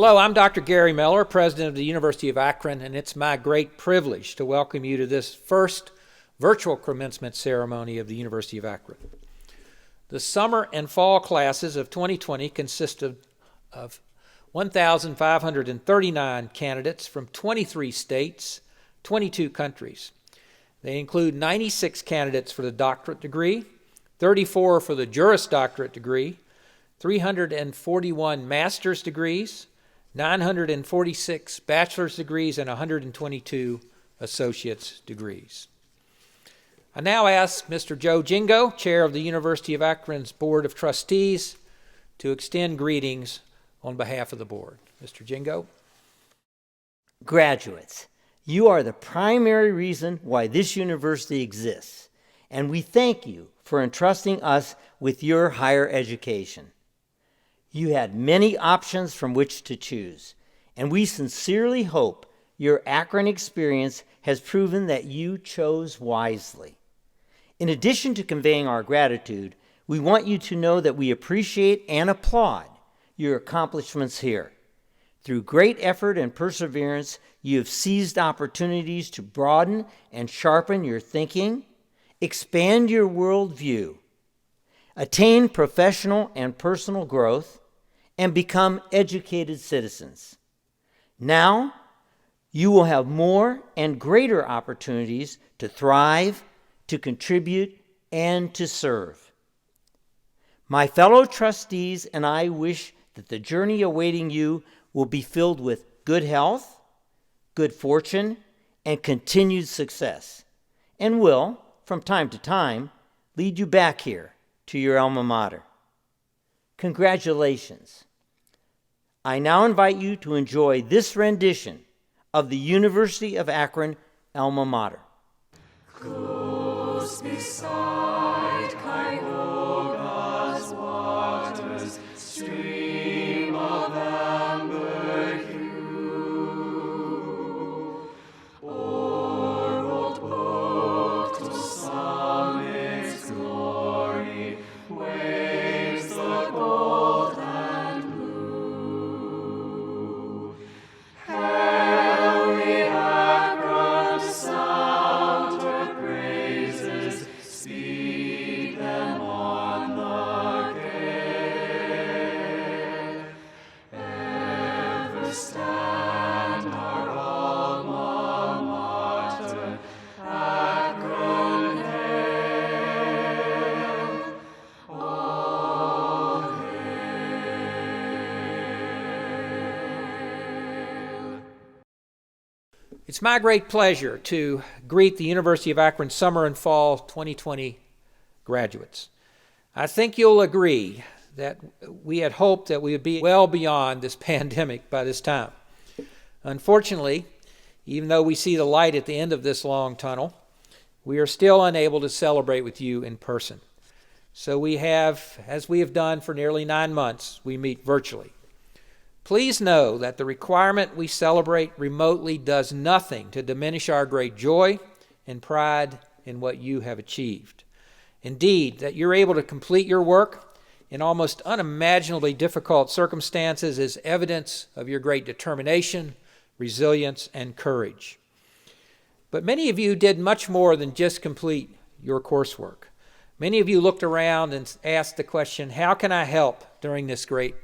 Hello, I'm Dr. Gary Miller, President of the University of Akron, and it's my great privilege to welcome you to this first virtual commencement ceremony of the University of Akron. The summer and fall classes of 2020 consist of 1,539 candidates from 23 states, 22 countries. They include 96 candidates for the doctorate degree, 34 for the Juris Doctorate degree, 341 master's degrees, 946 bachelor's degrees, and 122 associate's degrees. I now ask Mr. Joe Jingo, Chair of the University of Akron's Board of Trustees, to extend greetings on behalf of the board. Mr. Jingo. Graduates, you are the primary reason why this university exists, and we thank you for entrusting us with your higher education. You had many options from which to choose, and we sincerely hope your Akron experience has proven that you chose wisely. In addition to conveying our gratitude, we want you to know that we appreciate and applaud your accomplishments here. Through great effort and perseverance, you have seized opportunities to broaden and sharpen your thinking, expand your worldview, attain professional and personal growth, and become educated citizens. Now, you will have more and greater opportunities to thrive, to contribute, and to serve. My fellow trustees and I wish that the journey awaiting you will be filled with good health, good fortune, and continued success, and will, from time to time, lead you back here to your alma mater. Congratulations. I now invite you to enjoy this rendition of the University of Akron alma mater. Close beside Cuyahoga's waters, stream of amber hue, o'er old oak to summit's glory, waves the gold and blue. Hail the Akron sound her praises, speed them on the gale. Ever stand our alma mater, Akron hail, all hail. It's my great pleasure to greet the University of Akron Summer and Fall 2020 graduates. I think you'll agree that we had hoped that we would be well beyond this pandemic by this time. Unfortunately, even though we see the light at the end of this long tunnel, we are still unable to celebrate with you in person. So we have, as we have done for nearly 9 months, we meet virtually. Please know that the requirement we celebrate remotely does nothing to diminish our great joy and pride in what you have achieved. Indeed, that you're able to complete your work in almost unimaginably difficult circumstances is evidence of your great determination, resilience, and courage. But many of you did much more than just complete your coursework. Many of you looked around and asked the question, how can I help during this great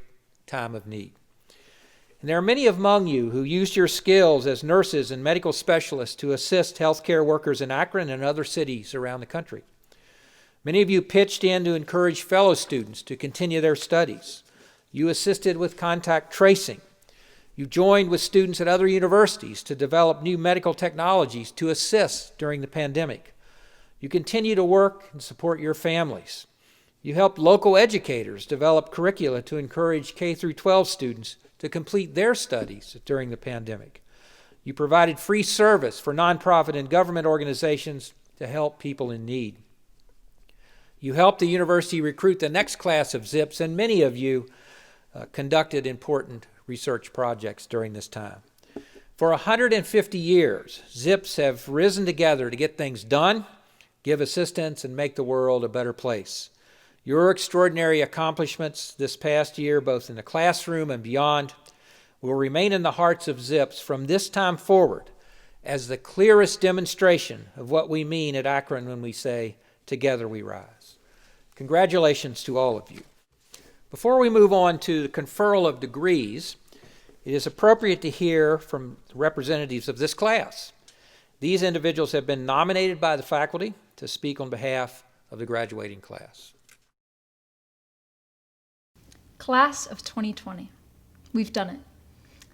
time of need? And there are many among you who used your skills as nurses and medical specialists to assist healthcare workers in Akron and other cities around the country. Many of you pitched in to encourage fellow students to continue their studies. You assisted with contact tracing. You joined with students at other universities to develop new medical technologies to assist during the pandemic. You continue to work and support your families. You helped local educators develop curricula to encourage K-12 students to complete their studies during the pandemic. You provided free service for nonprofit and government organizations to help people in need. You helped the university recruit the next class of ZIPs, and many of you conducted important research projects during this time. For 150 years, ZIPs have risen together to get things done, give assistance, and make the world a better place. Your extraordinary accomplishments this past year, both in the classroom and beyond, will remain in the hearts of Zips from this time forward as the clearest demonstration of what we mean at Akron when we say, "Together we rise." Congratulations to all of you. Before we move on to the conferral of degrees, it is appropriate to hear from representatives of this class. These individuals have been nominated by the faculty to speak on behalf of the graduating class. Class of 2020. We've done it.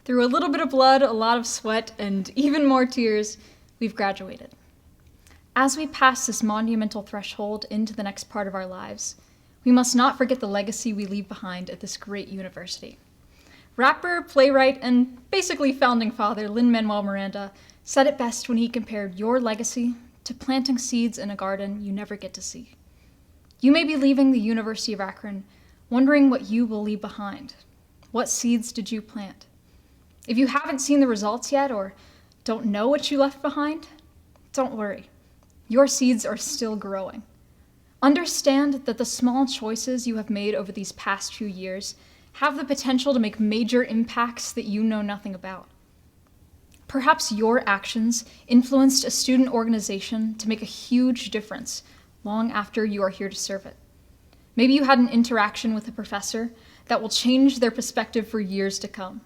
Through a little bit of blood, a lot of sweat, and even more tears, we've graduated. As we pass this monumental threshold into the next part of our lives, we must not forget the legacy we leave behind at this great university. Rapper, playwright, and basically founding father Lin-Manuel Miranda said it best when he compared your legacy to planting seeds in a garden you never get to see. You may be leaving the University of Akron wondering what you will leave behind. What seeds did you plant? If you haven't seen the results yet or don't know what you left behind, don't worry. Your seeds are still growing. Understand that the small choices you have made over these past few years have the potential to make major impacts that you know nothing about. Perhaps your actions influenced a student organization to make a huge difference long after you are here to serve it. Maybe you had an interaction with a professor that will change their perspective for years to come.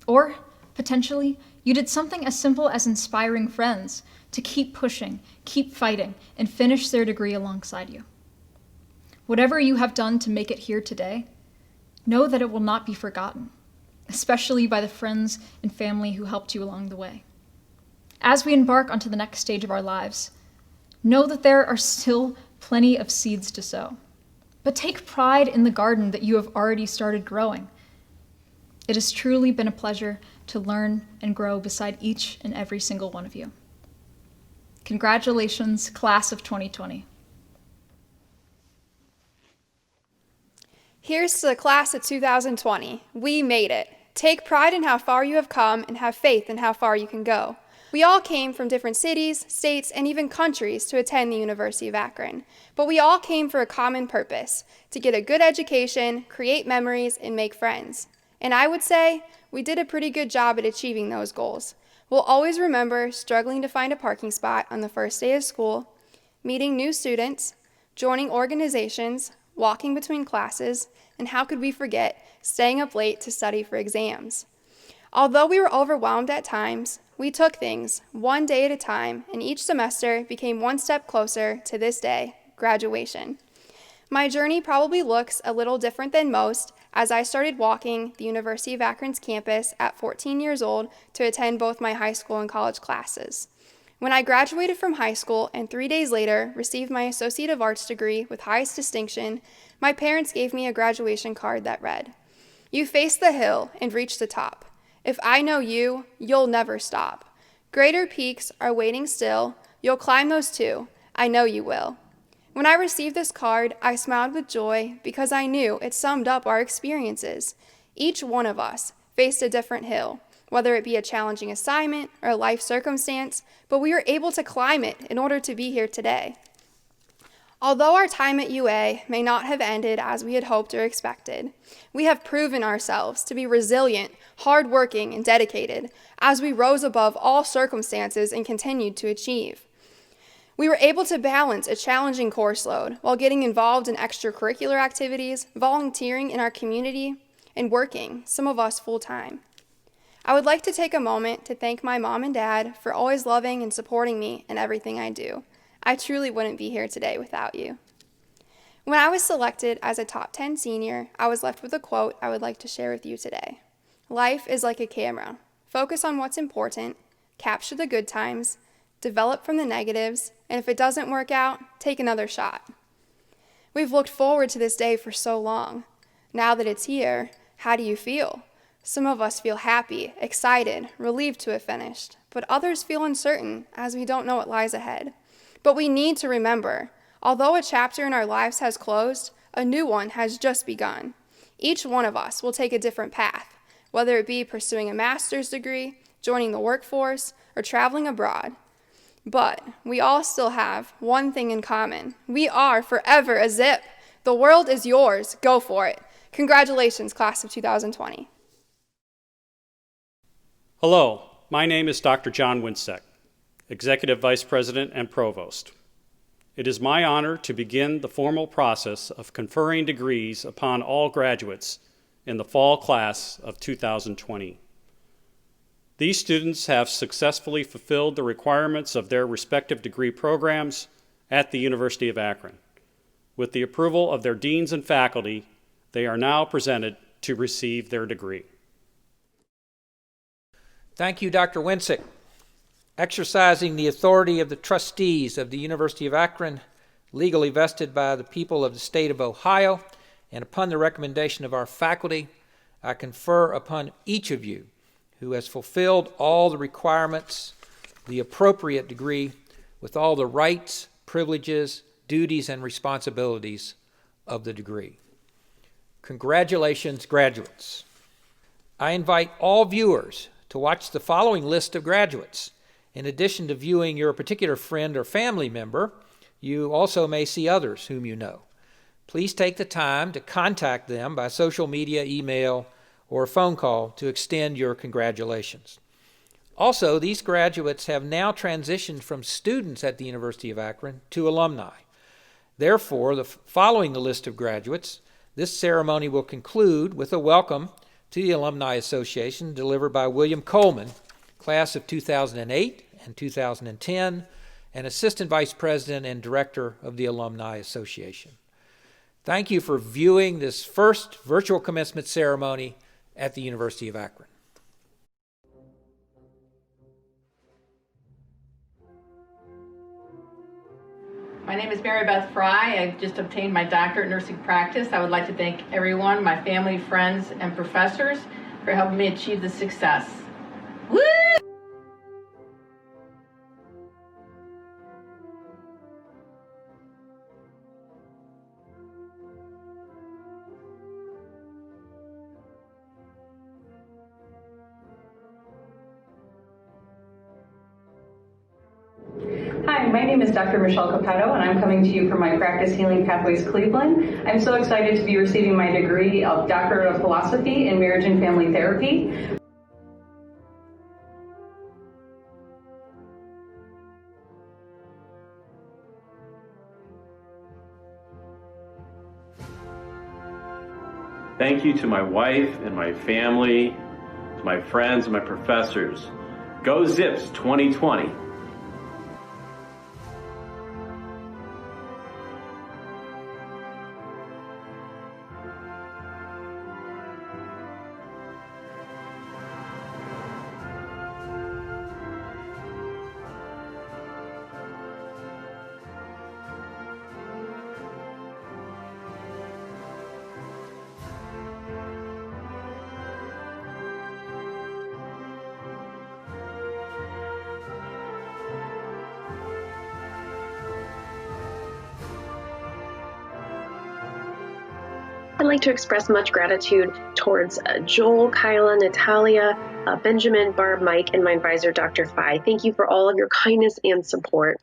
Or, potentially, you did something as simple as inspiring friends to keep pushing, keep fighting, and finish their degree alongside you. Whatever you have done to make it here today, know that it will not be forgotten, especially by the friends and family who helped you along the way. As we embark onto the next stage of our lives, know that there are still plenty of seeds to sow. But take pride in the garden that you have already started growing. It has truly been a pleasure to learn and grow beside each and every single one of you. Congratulations, class of 2020. Here's to the class of 2020. We made it. Take pride in how far you have come and have faith in how far you can go. We all came from different cities, states, and even countries to attend the University of Akron. But we all came for a common purpose, to get a good education, create memories, and make friends. And I would say we did a pretty good job at achieving those goals. We'll always remember struggling to find a parking spot on the first day of school, meeting new students, joining organizations, walking between classes, and how could we forget staying up late to study for exams. Although we were overwhelmed at times, we took things one day at a time, and each semester became one step closer to this day, graduation. My journey probably looks a little different than most as I started walking the University of Akron's campus at 14 years old to attend both my high school and college classes. When I graduated from high school and 3 days later received my Associate of Arts degree with highest distinction, my parents gave me a graduation card that read, "You face the hill and reach the top. If I know you, you'll never stop. Greater peaks are waiting still. You'll climb those too. I know you will." When I received this card, I smiled with joy because I knew it summed up our experiences. Each one of us faced a different hill, whether it be a challenging assignment or a life circumstance, but we were able to climb it in order to be here today. Although our time at UA may not have ended as we had hoped or expected, we have proven ourselves to be resilient, hardworking, and dedicated as we rose above all circumstances and continued to achieve. We were able to balance a challenging course load while getting involved in extracurricular activities, volunteering in our community, and working, some of us full-time. I would like to take a moment to thank my mom and dad for always loving and supporting me in everything I do. I truly wouldn't be here today without you. When I was selected as a top 10 senior, I was left with a quote I would like to share with you today. Life is like a camera. Focus on what's important, capture the good times, develop from the negatives, and if it doesn't work out, take another shot. We've looked forward to this day for so long. Now that it's here, how do you feel? Some of us feel happy, excited, relieved to have finished, but others feel uncertain as we don't know what lies ahead. But we need to remember, although a chapter in our lives has closed, a new one has just begun. Each one of us will take a different path, whether it be pursuing a master's degree, joining the workforce, or traveling abroad. But we all still have one thing in common. We are forever a Zip. The world is yours. Go for it. Congratulations, class of 2020. Hello, my name is Dr. John Winsek, Executive Vice President and Provost. It is my honor to begin the formal process of conferring degrees upon all graduates in the fall class of 2020. These students have successfully fulfilled the requirements of their respective degree programs at the University of Akron. With the approval of their deans and faculty, they are now presented to receive their degree. Thank you, Dr. Winsick. Exercising the authority of the trustees of the University of Akron, legally vested by the people of the state of Ohio, and upon the recommendation of our faculty, I confer upon each of you who has fulfilled all the requirements, the appropriate degree, with all the rights, privileges, duties, and responsibilities of the degree. Congratulations, graduates. I invite all viewers to watch the following list of graduates. In addition to viewing your particular friend or family member, you also may see others whom you know. Please take the time to contact them by social media, email, or phone call to extend your congratulations. Also, these graduates have now transitioned from students at the University of Akron to alumni. Therefore, following the list of graduates, this ceremony will conclude with a welcome to the Alumni Association delivered by William Coleman, class of 2008 and 2010, and Assistant Vice President and Director of the Alumni Association. Thank you for viewing this first virtual commencement ceremony at the University of Akron. My name is Mary Beth Fry. I just obtained my doctorate in nursing practice. I would like to thank everyone, my family, friends, and professors for helping me achieve this success. Woo! Hi, my name is Dr. Michelle Capetto, and I'm coming to you from my practice Healing Pathways Cleveland. I'm so excited to be receiving my degree of Doctorate of Philosophy in Marriage and Family Therapy. Thank you to my wife and my family, to my friends and my professors. Go Zips 2020. I'd like to express much gratitude towards Joel, Kyla, Natalia, Benjamin, Barb, Mike, and my advisor, Dr. Phi. Thank you for all of your kindness and support.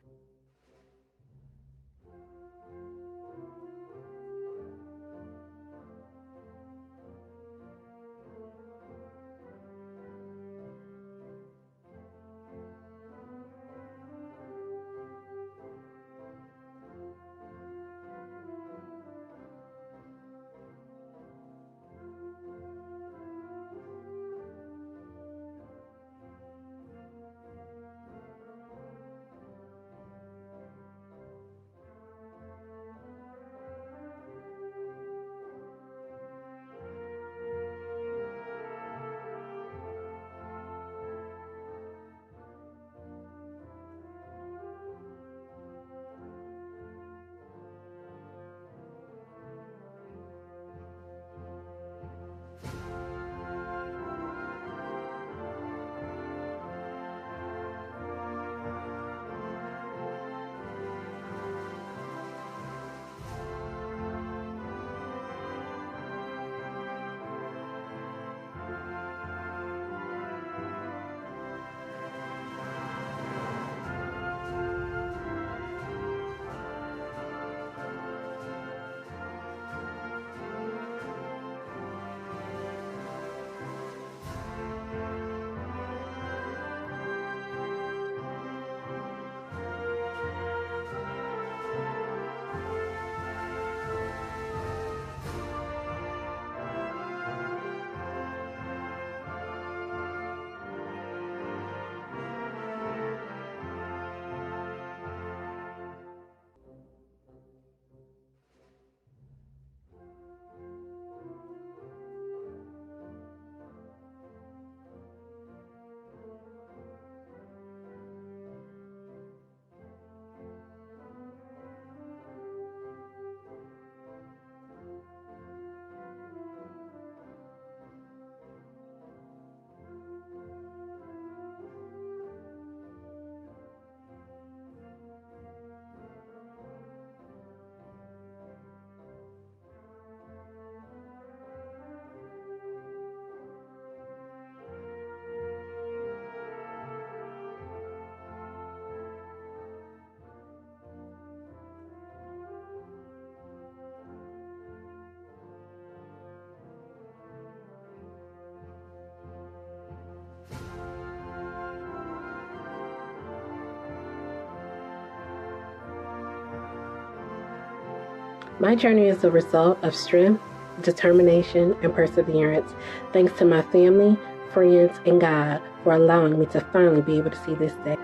My journey is the result of strength, determination, and perseverance. Thanks to my family, friends, and God for allowing me to finally be able to see this day.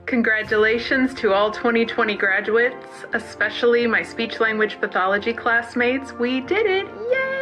Congratulations to all 2020 graduates, especially my speech language pathology classmates. We did it! Yay!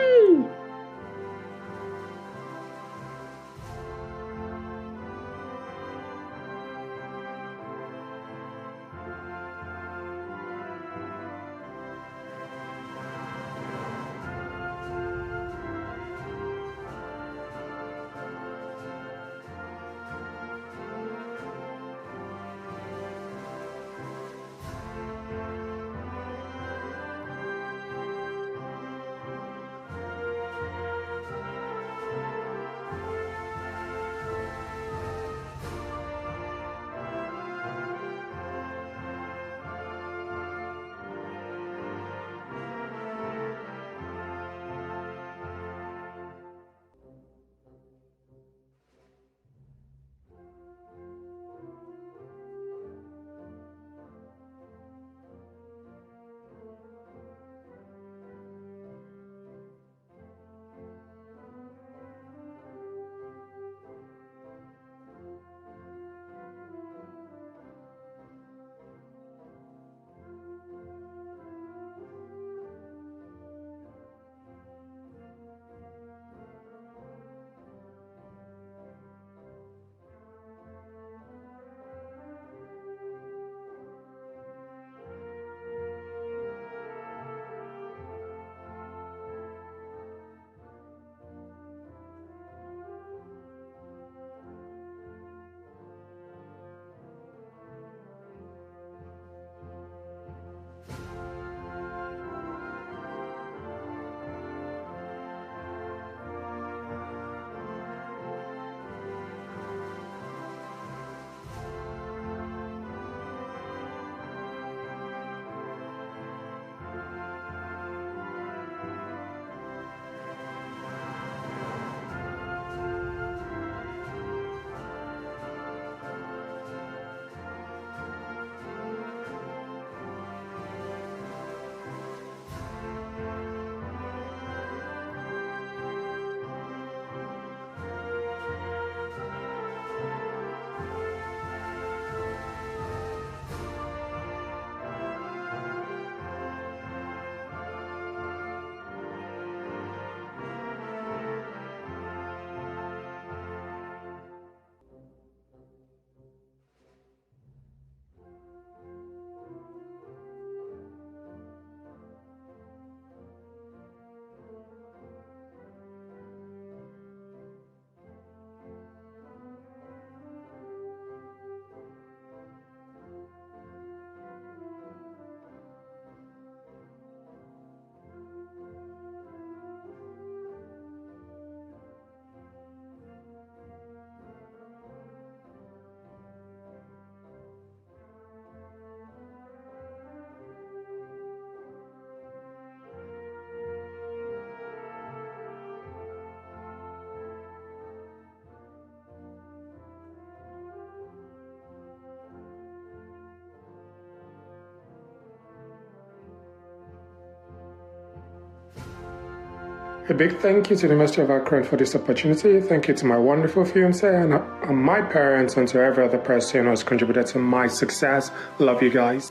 A big thank you to the University of Akron for this opportunity. Thank you to my wonderful fiance and my parents and to every other person who has contributed to my success. Love you guys.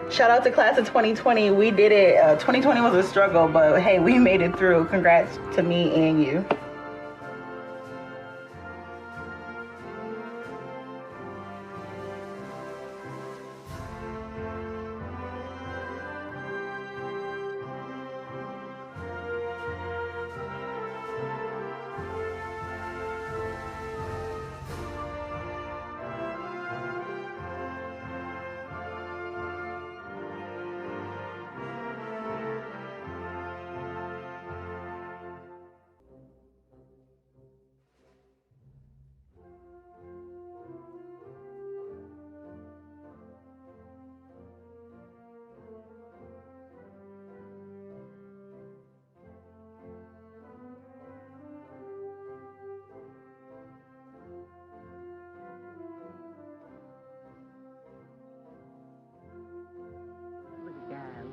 Shout out to class of 2020. We did it. 2020 was a struggle, but hey, we made it through. Congrats to me and you.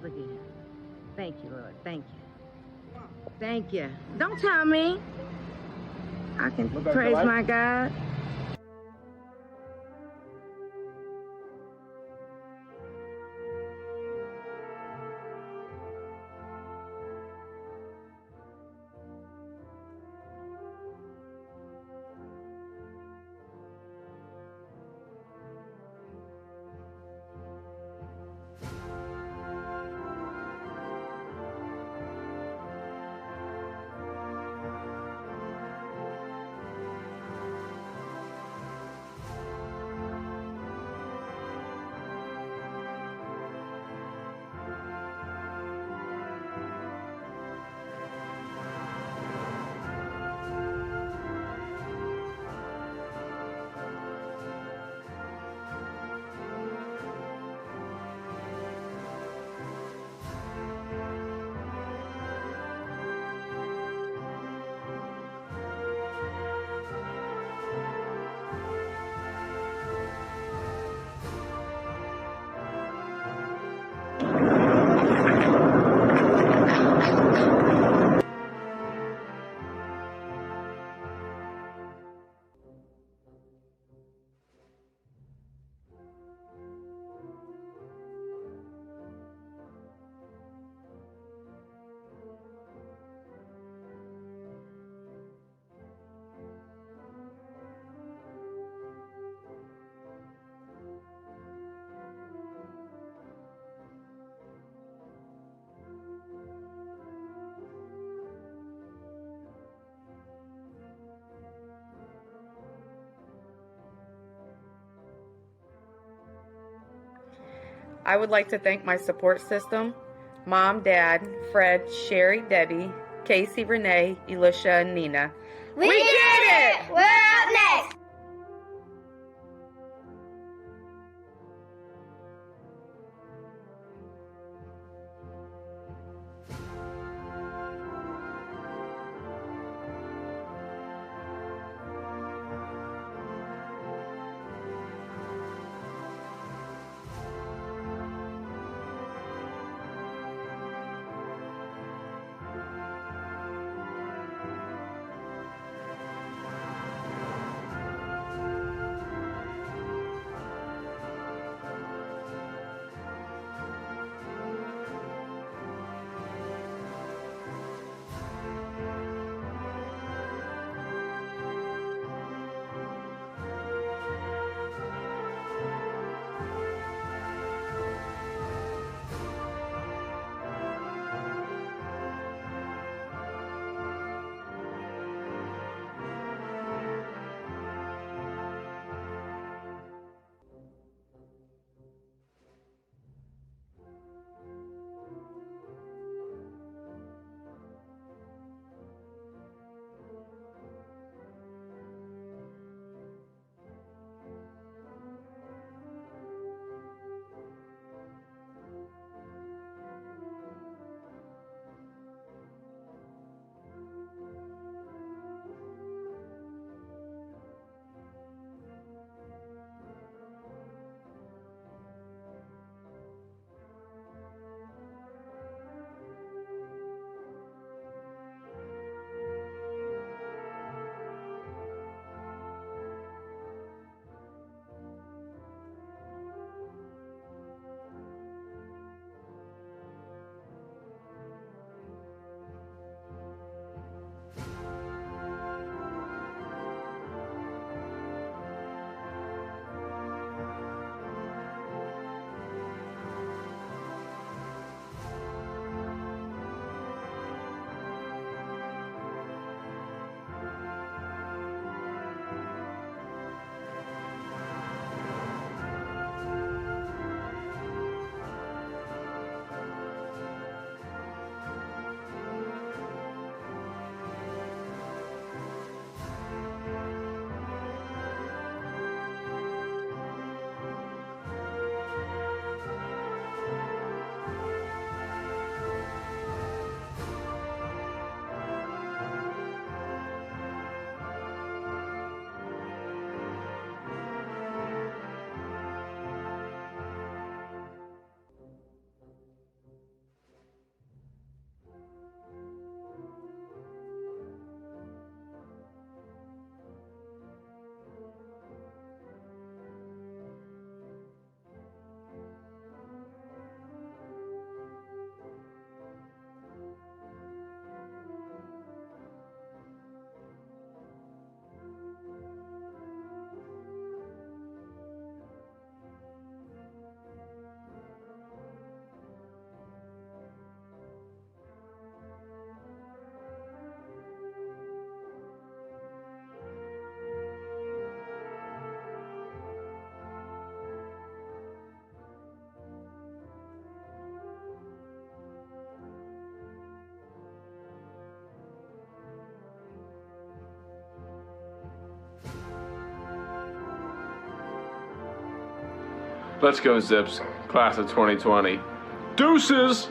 Look at him. Thank you, Lord. Thank you. Thank you. Don't tell me. I can praise my God. I would like to thank my support system, Mom, Dad, Fred, Sherry, Debbie, Casey, Renee, Elisha, and Nina. We did it! We're up next! Let's go, Zips. Class of 2020. Deuces!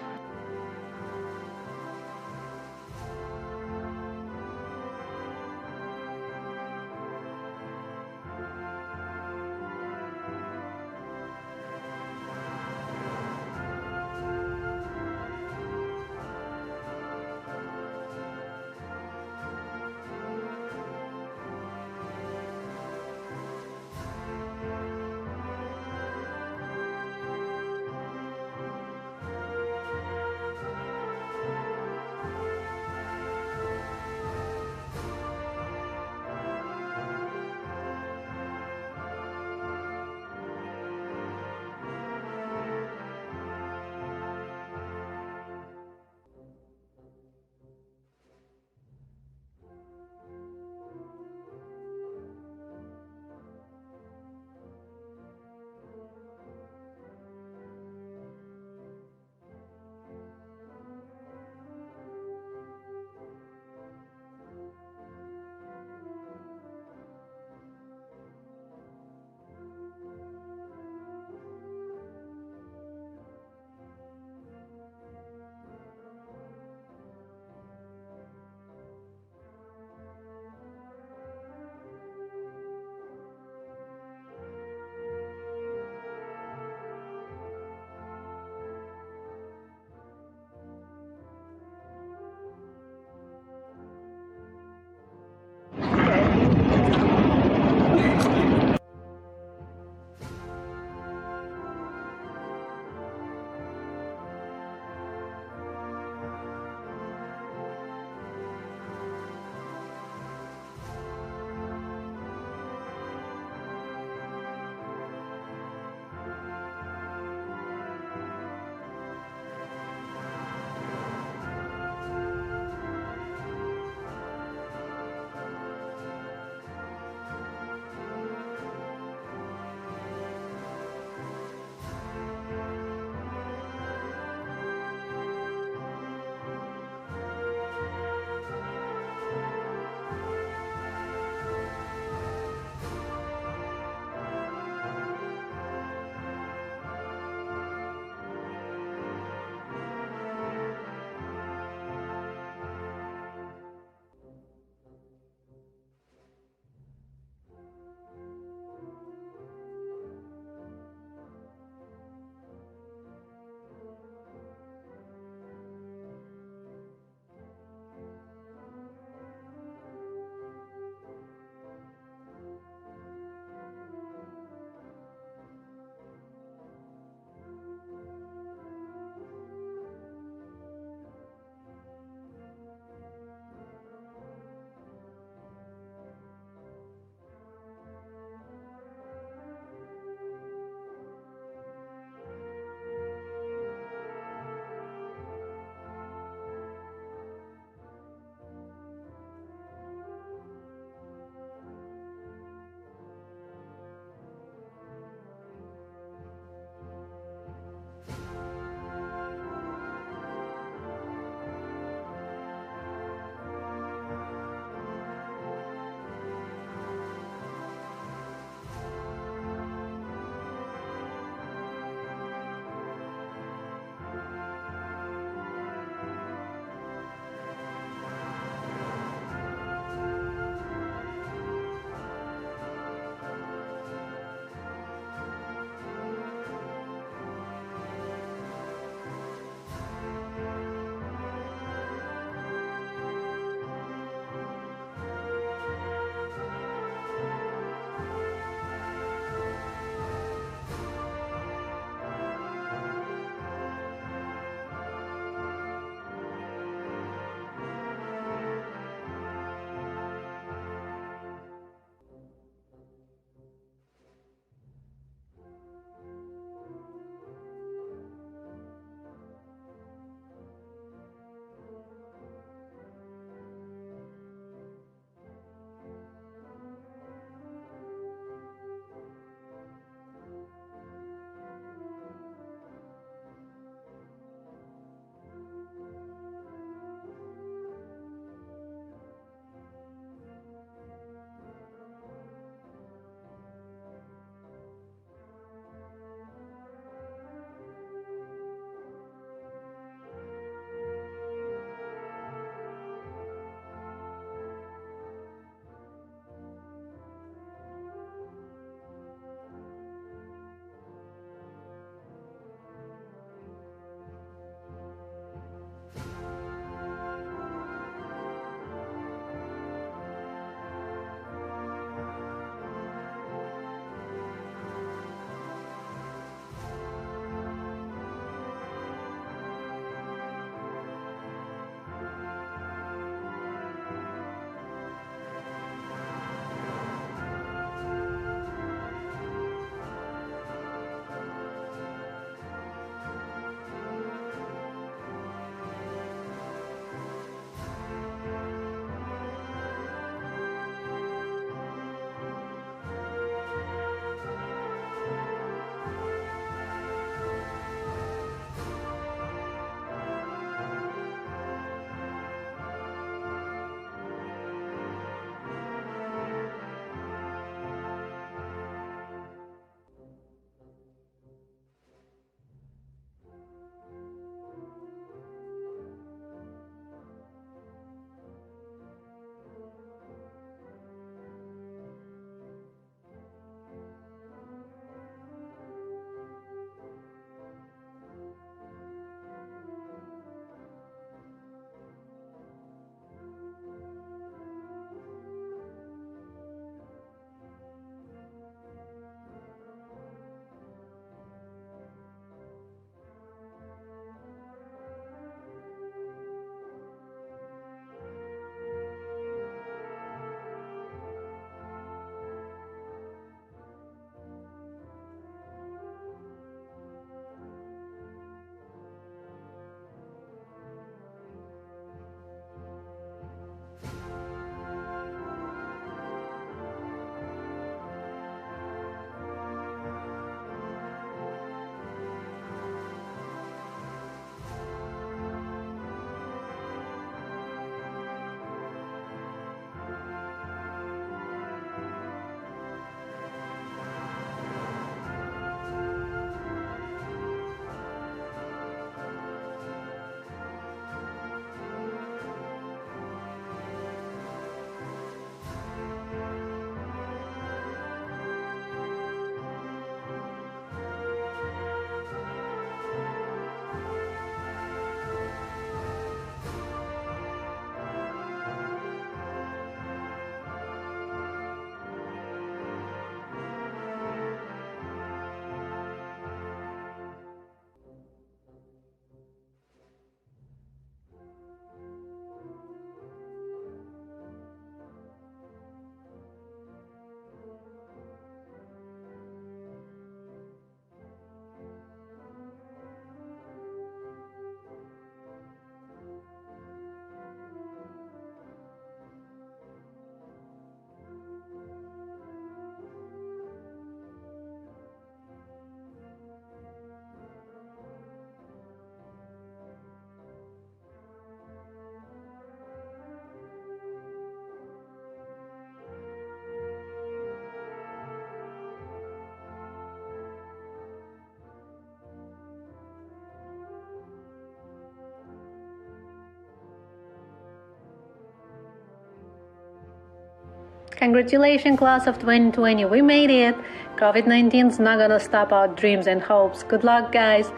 Congratulations, class of 2020. We made it. COVID-19 is not going to stop our dreams and hopes. Good luck, guys.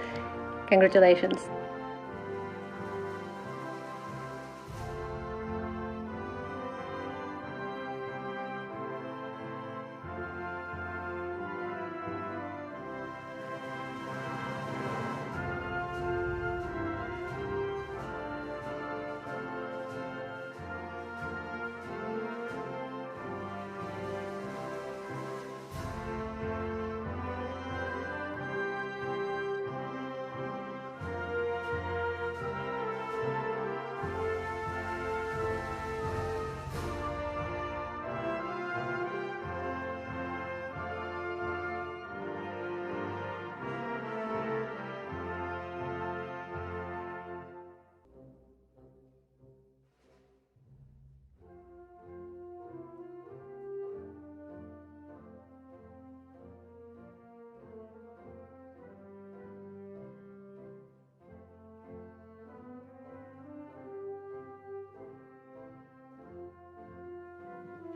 Congratulations.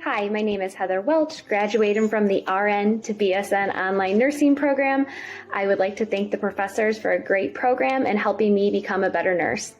Hi, my name is Heather Welch, graduating from the RN to BSN online nursing program. I would like to thank the professors for a great program and helping me become a better nurse.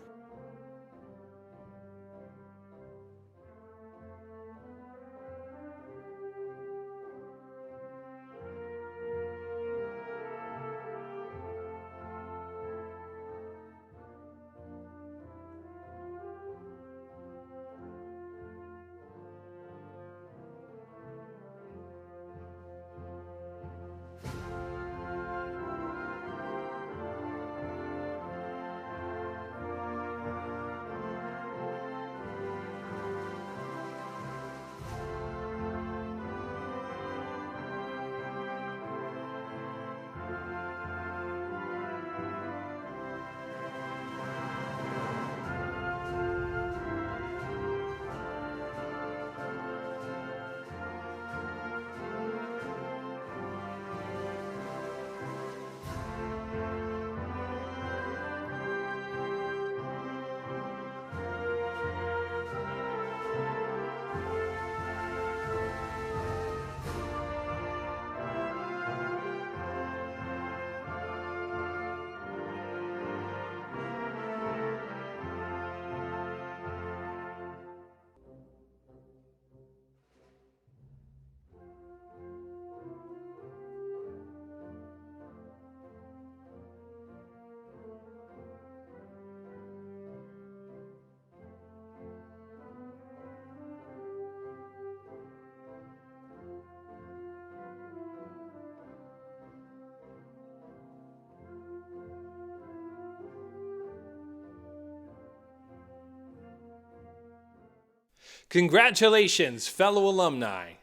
Congratulations, fellow alumni.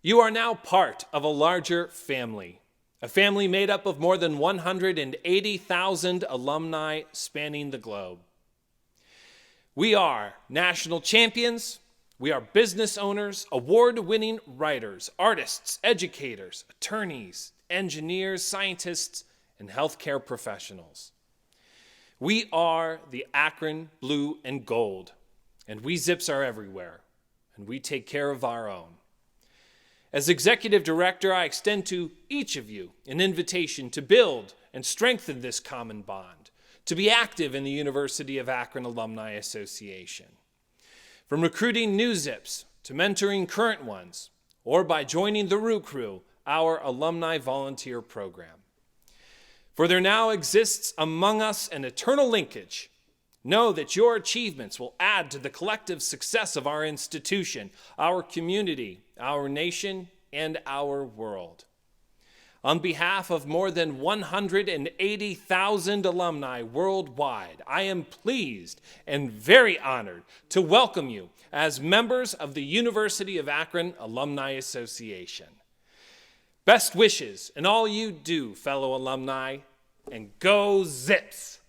You are now part of a larger family, a family made up of more than 180,000 alumni spanning the globe. We are national champions, we are business owners, award-winning writers, artists, educators, attorneys, engineers, scientists, and healthcare professionals. We are the Akron Blue and Gold. And we Zips are everywhere, and we take care of our own. As Executive Director, I extend to each of you an invitation to build and strengthen this common bond, to be active in the University of Akron Alumni Association. From recruiting new Zips to mentoring current ones, or by joining the Root Crew, our alumni volunteer program. For there now exists among us an eternal linkage. Know that your achievements will add to the collective success of our institution, our community, our nation, and our world. On behalf of more than 180,000 alumni worldwide, I am pleased and very honored to welcome you as members of the University of Akron Alumni Association. Best wishes in all you do, fellow alumni, and go Zips!